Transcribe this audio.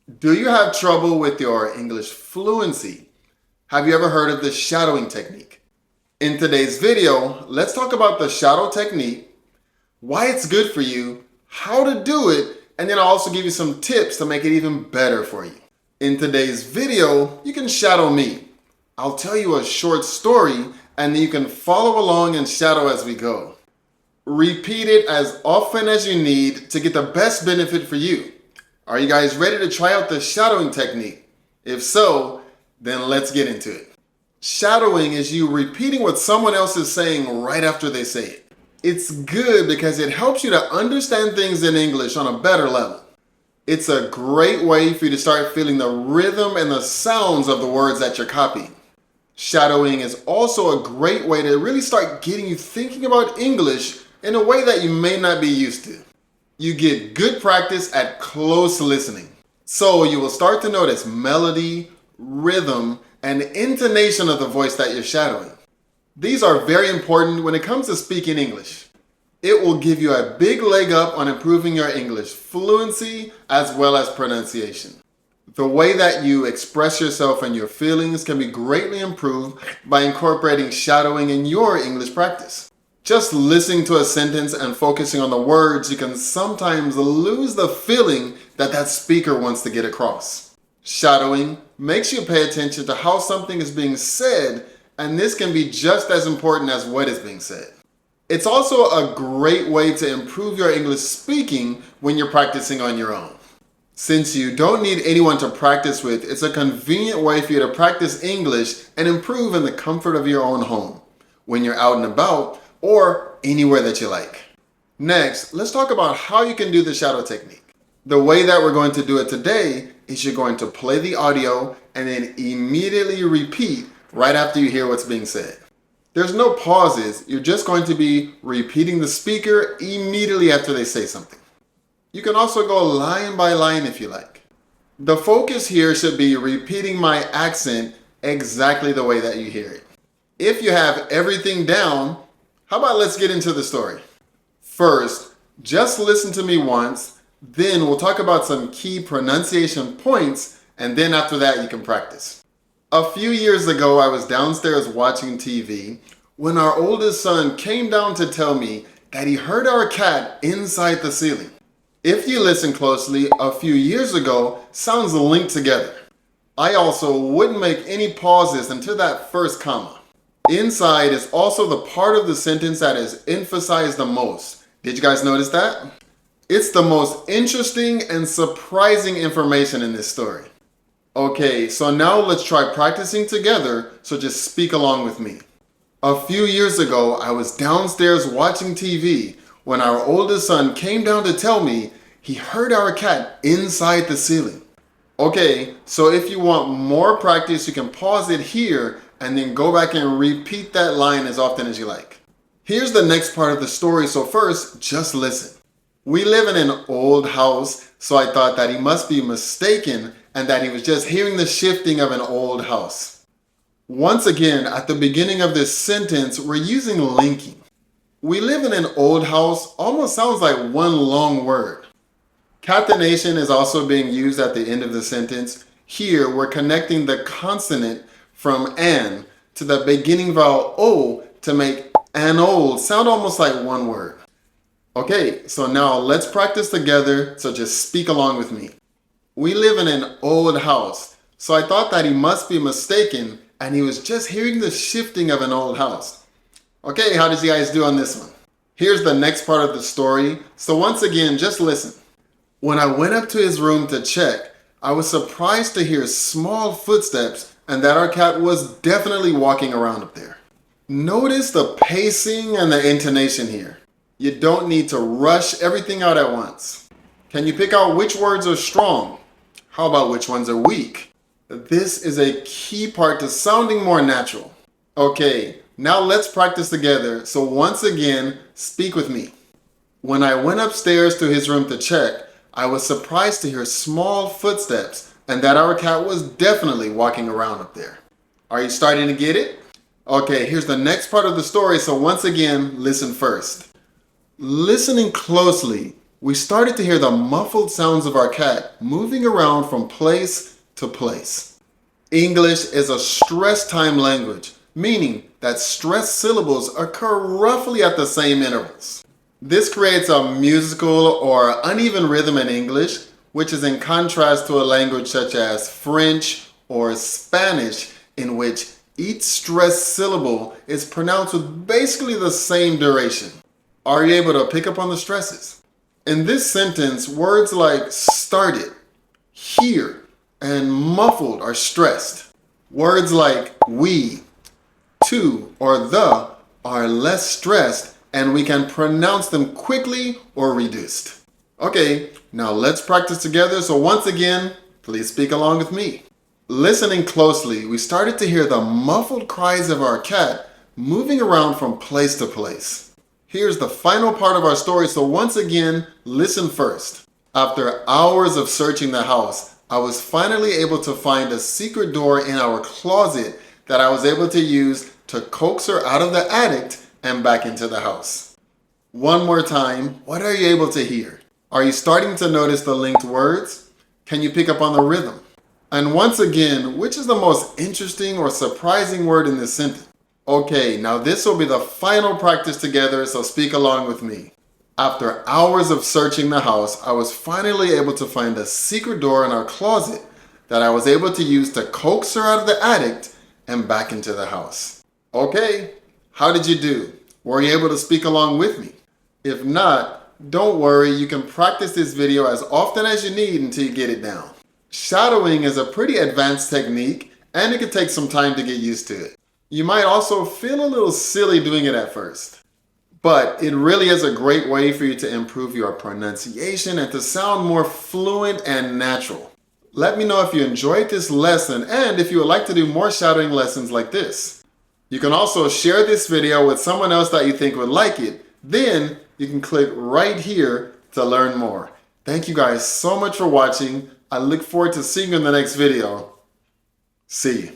Do you have trouble with your English fluency? Have you ever heard of the shadowing technique? In today's video, let's talk about the shadow technique, why it's good for you, how to do it, and then I'll also give you some tips to make it even better for you. In today's video, you can shadow me. I'll tell you a short story and then you can follow along and shadow as we go. Repeat it as often as you need to get the best benefit for you. Are you guys ready to try out the shadowing technique? If so, then let's get into it. Shadowing is you repeating what someone else is saying right after they say it. It's good because it helps you to understand things in English on a better level. It's a great way for you to start feeling the rhythm and the sounds of the words that you're copying. Shadowing is also a great way to really start getting you thinking about English in a way that you may not be used to. You get good practice at close listening. So you will start to notice melody, rhythm, and intonation of the voice that you're shadowing. These are very important when it comes to speaking English. It will give you a big leg up on improving your English fluency as well as pronunciation. The way that you express yourself and your feelings can be greatly improved by incorporating shadowing in your English practice. Just listening to a sentence and focusing on the words, you can sometimes lose the feeling that that speaker wants to get across. Shadowing makes you pay attention to how something is being said, and this can be just as important as what is being said. It's also a great way to improve your English speaking when you're practicing on your own. Since you don't need anyone to practice with, it's a convenient way for you to practice English and improve in the comfort of your own home, when you're out and about, or anywhere that you like. Next, let's talk about how you can do the shadow technique. The way that we're going to do it today is you're going to play the audio and then immediately repeat right after you hear what's being said. There's no pauses, you're just going to be repeating the speaker immediately after they say something. You can also go line by line if you like. The focus here should be repeating my accent exactly the way that you hear it. If you have everything down, how about let's get into the story. First, just listen to me once, then we'll talk about some key pronunciation points, and then after that you can practice. A few years ago, I was downstairs watching TV when our oldest son came down to tell me that he heard our cat inside the ceiling. If you listen closely, a few years ago sounds linked together. I also wouldn't make any pauses until that first comma. Inside is also the part of the sentence that is emphasized the most. Did you guys notice that? It's the most interesting and surprising information in this story. Okay, so now let's try practicing together, so just speak along with me. A few years ago, I was downstairs watching TV when our oldest son came down to tell me he heard our cat inside the ceiling. Okay, so if you want more practice, you can pause it here and then go back and repeat that line as often as you like. Here's the next part of the story, so first, just listen. We live in an old house, so I thought that he must be mistaken and that he was just hearing the shifting of an old house. Once again, at the beginning of this sentence, we're using linking. We live in an old house almost sounds like one long word. Catenation is also being used at the end of the sentence. Here, we're connecting the consonant from an to the beginning vowel o to make an old sound almost like one word. Okay, so now let's practice together, so just speak along with me. We live in an old house, so I thought that he must be mistaken and he was just hearing the shifting of an old house. Okay, how did you guys do on this one? Here's the next part of the story, so once again, just listen. When I went up to his room to check, I was surprised to hear small footsteps and that our cat was definitely walking around up there. Notice the pacing and the intonation here. You don't need to rush everything out at once. Can you pick out which words are strong? How about which ones are weak? This is a key part to sounding more natural. Okay, now let's practice together. So once again, speak with me. When I went upstairs to his room to check, I was surprised to hear small footsteps and that our cat was definitely walking around up there. Are you starting to get it? Okay, here's the next part of the story. So once again, listen first. Listening closely, we started to hear the muffled sounds of our cat moving around from place to place. English is a stress time language, meaning that stressed syllables occur roughly at the same intervals. This creates a musical or uneven rhythm in English, which is in contrast to a language such as French or Spanish, in which each stressed syllable is pronounced with basically the same duration. Are you able to pick up on the stresses? In this sentence, words like started, here, and muffled are stressed. Words like we, to, or the are less stressed, and we can pronounce them quickly or reduced. Okay, now let's practice together. So once again, please speak along with me. Listening closely, we started to hear the muffled cries of our cat moving around from place to place. Here's the final part of our story, so once again, listen first. After hours of searching the house, I was finally able to find a secret door in our closet that I was able to use to coax her out of the attic and back into the house. One more time, what are you able to hear? Are you starting to notice the linked words? Can you pick up on the rhythm? And once again, which is the most interesting or surprising word in this sentence? Okay, now this will be the final practice together, so speak along with me. After hours of searching the house, I was finally able to find a secret door in our closet that I was able to use to coax her out of the attic and back into the house. Okay, how did you do? Were you able to speak along with me? If not, don't worry, you can practice this video as often as you need until you get it down. Shadowing is a pretty advanced technique, and it can take some time to get used to it. You might also feel a little silly doing it at first, but it really is a great way for you to improve your pronunciation and to sound more fluent and natural. Let me know if you enjoyed this lesson and if you would like to do more shadowing lessons like this. You can also share this video with someone else that you think would like it. Then you can click right here to learn more. Thank you guys so much for watching. I look forward to seeing you in the next video. See you.